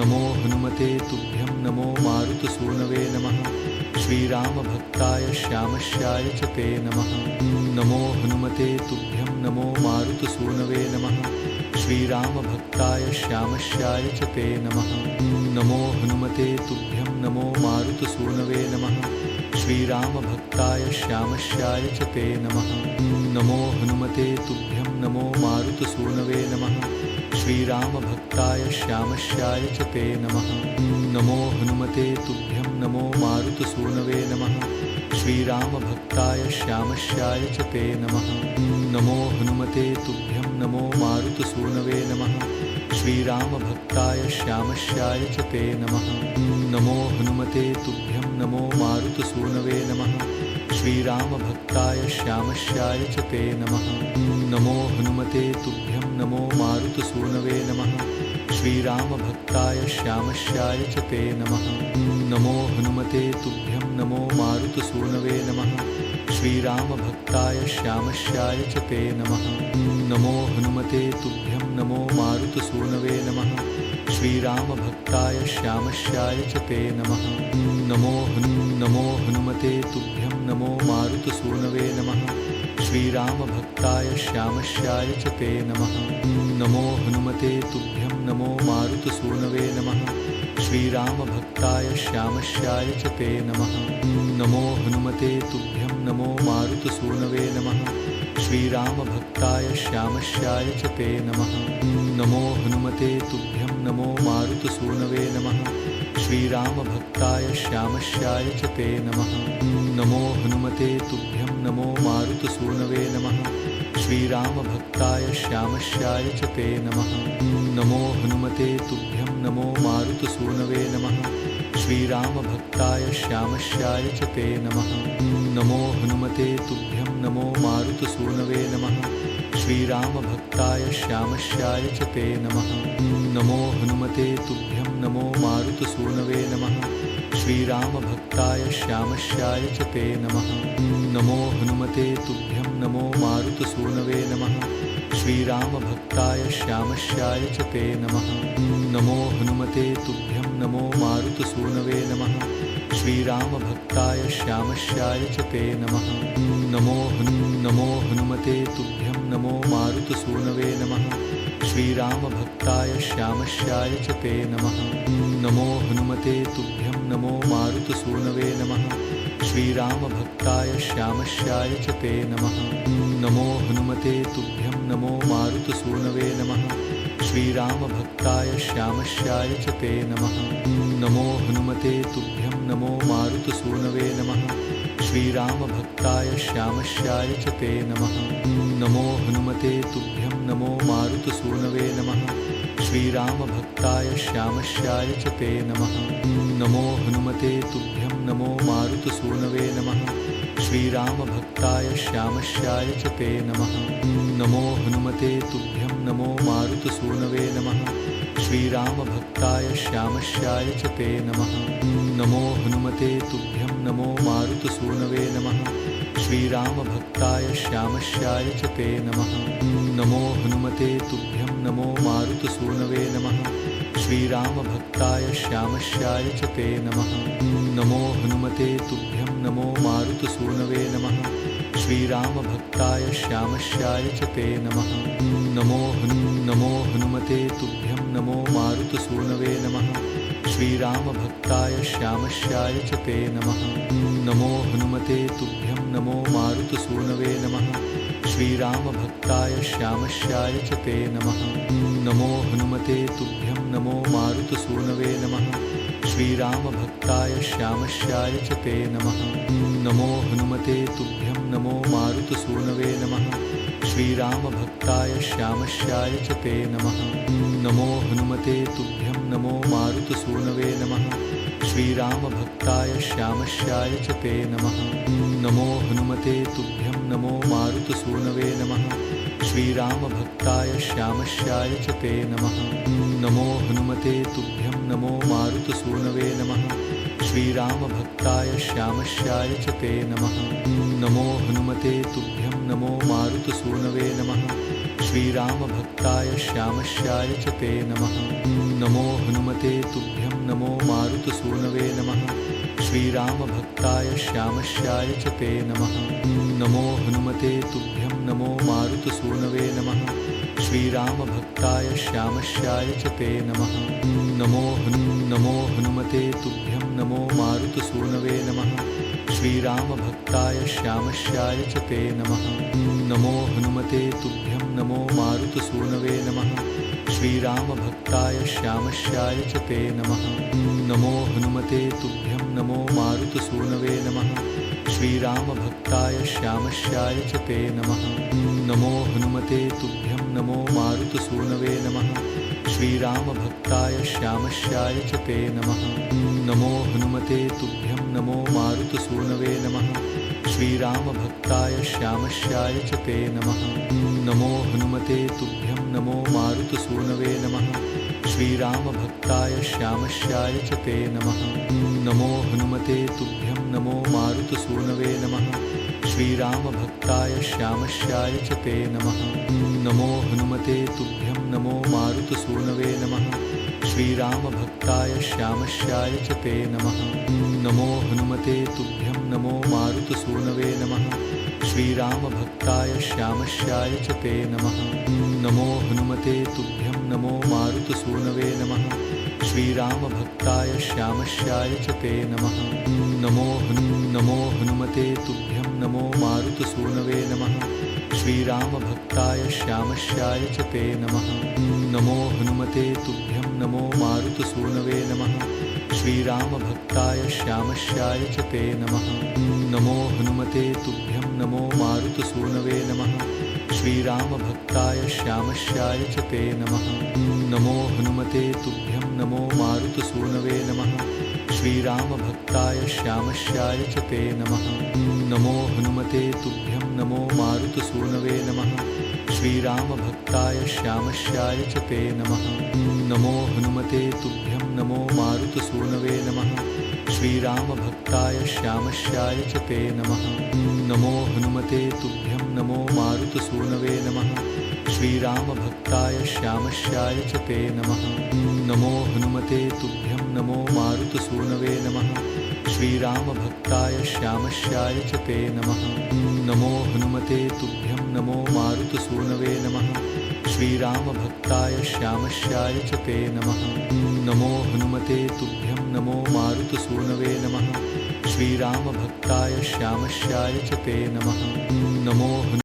नमो हनुमते तुभ्यं नमो मारुतसूनवे नमः। श्रीरामभक्ताय श्यामश्याय च ते नमः। नमो हनुमते तुभ्यं नमो मारुतसूनवे नमः। श्रीरामभक्ताय श्यामश्याय च ते नमः। नमो हनुमते तुभ्यं नमो मारुतसूनवे नमः। श्रीरामभक्ताय श्यामश्याय च ते नमः। नमो हनुमते तुभ्यं नमो मारुतसूनवे नमः। श्रीरामभक्ताय श्यामश्याय च ते नमः। नमो हनुमते तुभ्यं नमो मारुतसूनवे नमः। श्रीरामभक्ताय श्यामश्याय च ते नमः। नमो हनुमते तुभ्यं नमो मारुतसूनवे नमः। श्रीरामभक्ताय श्यामश्याय च ते नमः। नमो हनुमते तुभ्यं नमो मारुतसूनवे नमः। श्रीरामभक्ताय श्यामश्याय च ते नमः। नमो हनुमते तुभ्यं नमो मारुतसूनवे नमः। श्रीरामभक्ताय श्यामश्याय च ते नमः। नमो हनुमते तुभ्यं नमो मारुतसूनवे नमः। श्रीरामभक्ताय श्यामश्याय च ते नमः। नमो हनुमते तुभ्यं नमो मारुतसूनवे नमः। श्रीरामभक्ताय श्यामश्याय च ते नमः। नमो हनुमते तुभ्यं नमो मारुतसूनवे नमः। श्रीरामभक्ताय श्यामश्याय च ते नमः। नमो हनुमते तुभ्यं नमो मारुतसूनवे नमः। श्रीरामभक्ताय श्यामश्याय च ते नमः। नमो हनुमते तुभ्यं नमो मारुतसूनवे नमः। श्रीरामभक्ताय श्यामश्याय च ते नमः। नमो हनुमते तुभ्यं नमो मारुतसूनवे नमः। श्रीरामभक्ताय श्यामश्याय च ते नमः। नमो हनुमते तुभ्यं नमो मारुतसूनवे नमः। श्रीरामभक्ताय श्यामश्याय च ते नमः। नमो हनुमते तुभ्यं नमो मारुतसूनवे नमः। श्रीरामभक्ताय श्यामश्याय च ते नमः। नमो हनुमते तुभ्यं नमो मारुतसूनवे नमः। श्रीरामभक्ताय श्यामश्याय च ते नमः। नमो हनुमते तुभ्यं नमो मारुतसूनवे नमः। श्रीरामभक्ताय श्यामश्याय च ते नमः। नमो हनुमते तुभ्यं नमो मारुतसूनवे नमः। श्रीरामभक्ताय श्यामश्याय च ते नमः। नमो हनुमते तुभ्यं नमो मारुतसूनवे नमः। श्रीरामभक्ताय श्यामश्याय च ते नमः। नमो हनुमते तुभ्यं नमो मारुतसूनवे नमः। श्रीरामभक्ताय श्यामश्याय च ते नमः। नमो हनुमते तुभ्यं नमो मारुतसूनवे नमः। श्रीरामभक्ताय श्यामश्याय च ते नमः। नमो हनुमते तुभ्यं नमो मारुतसूनवे नमः। श्रीरामभक्ताय श्यामश्याय च ते नमः। नमो हनुमते तुभ्यं नमो मारुतसूनवे नमः। श्रीरामभक्ताय श्यामश्याय च ते नमः। नमो हनुमते तुभ्यं नमो मारुतसूनवे नमः। श्रीरामभक्ताय श्यामश्याय च ते नमः। नमो हनुमते तुभ्यं नमो मारुतसूनवे नमः। श्रीरामभक्ताय श्यामश्याय च ते नमः। नमो हनुमते तुभ्यं नमो मारुतसूनवे नमः। श्रीरामभक्ताय श्यामश्याय च ते नमः। नमो हनुमते तुभ्यं नमो मारुतसूनवे नमः। श्रीरामभक्ताय श्यामश्याय च ते नमः। नमो हनुमते तुभ्यं नमो मारुतसूनवे नमः। श्रीरामभक्ताय श्यामश्याय च ते नमः। नमो हनुमते तुभ्यं नमो मारुतसूनवे नमः। श्रीरामभक्ताय श्यामश्याय च ते नमः। नमो हनुमते तुभ्यं नमो मारुतसूनवे नमः। श्रीरामभक्ताय श्यामश्याय च ते नमः। नमो हनुमते तुभ्यं नमो मारुतसूनवे नमः। श्रीरामभक्ताय श्यामश्याय च ते नमः। नमो हनुमते तुभ्यं नमो मारुतसूनवे नमः। श्रीरामभक्ताय श्यामश्याय च ते नमः। नमो हनुमते तुभ्यं नमो मारुतसूनवे नमः। श्रीरामभक्ताय श्यामश्याय च ते नमः। नमो हनुमते तुभ्यं नमो मारुतसूनवे नमः। श्रीरामभक्ताय श्यामश्याय च ते नमः। नमो हनुमते तुभ्यं नमो मारुतसूनवे नमः। श्रीरामभक्ताय श्यामश्याय च ते नमः। नमो हनुमते तुभ्यं नमो मारुतसूनवे नमः। श्रीरामभक्ताय श्यामश्याय च ते नमः। नमो हनुमते तुभ्यं नमो मारुतसूनवे नमः। श्रीरामभक्ताय श्यामश्याय च ते नमः। नमो हनुमते तुभ्यं नमो मारुतसूनवे नमः। श्रीरामभक्ताय श्यामश्याय च ते नमः। नमो हनुमते तुभ्यं नमो मारुतसूनवे नमः। श्रीरामभक्ताय श्यामश्याय च ते नमः। नमो हनुमते तुभ्यं नमो मारुतसूनवे नमः। श्रीरामभक्ताय श्यामश्याय च ते नमः। नमो हनुमते तुभ्यं नमो मारुतसूनवे नमः। श्रीरामभक्ताय श्यामश्याय च ते नमः। नमो हनुमते तुभ्यं नमो मारुतसूनवे नमः। श्रीरामभक्ताय श्यामश्याय च ते नमः। नमो हनुमते तुभ्यं नमो मारुतसूनवे नमः। श्रीरामभक्ताय श्यामश्याय च ते नमः। नमो हनुमते तुभ्यं नमो मारुतसूनवे नमः। श्रीरामभक्ताय श्यामश्याय च ते नमः। नमो हनुमते तुभ्यं नमो मारुतसूनवे नमः। श्रीरामभक्ताय श्यामश्याय च ते नमः। नमो हनुमते तुभ्यं नमो मारुतसूनवे नमः। श्रीरामभक्ताय श्यामश्याय च ते नमः। नमो हनुमते तुभ्यं नमो मारुतसूनवे नमः। श्रीरामभक्ताय श्यामश्याय च ते नमः। नमो हनुमते तुभ्यं नमो मारुतसूनवे नमः। श्रीरामभक्ताय श्यामश्याय च ते नमः। नमो हनुमते तुभ्यं नमो मारुतसूनवे नमः। श्रीरामभक्ताय श्यामश्याय च ते नमः। नमो हनुमते तुभ्यं नमो मारुतसूनवे नमः। श्रीरामभक्ताय श्यामश्याय च ते नमः। नमो हनुमते तुभ्यं नमो मारुतसूनवे नमः। श्रीरामभक्ताय श्यामश्याय च ते नमः। नमो हनुमते तुभ्यं नमो मारुतसूनवे नमः। श्रीरामभक्ताय श्यामश्याय च ते नमः। नमो हनुमते तुभ्यं नमो मारुतसूनवे नमः। श्रीरामभक्ताय श्यामश्याय च ते नमः। नमो हनुमते तुभ्यं नमो मारुतसूनवे नमः। श्रीरामभक्ताय श्यामश्याय च ते नमः। नमो हनुमते तुभ्यं नमो मारुतसूनवे नमः। श्रीरामभक्ताय श्यामश्याय च ते नमः। नमो हनुमते तुभ्यं नमो मारुतसूनवे नमः। श्रीरामभक्ताय श्यामश्याय च ते नमः। नमो हनुमते तुभ्यं नमो मारुतसूनवे नमः। श्रीरामभक्ताय श्यामश्याय च ते नमः। नमो हनुमते तुभ्यं नमो मारुतसूनवे नमः। श्रीरामभक्ताय श्यामश्याय च ते नमः। नमो हनुमते तुभ्यं नमो मारुतसूनवे नमः। श्रीरामभक्ताय श्यामश्याय च ते नमः। नमो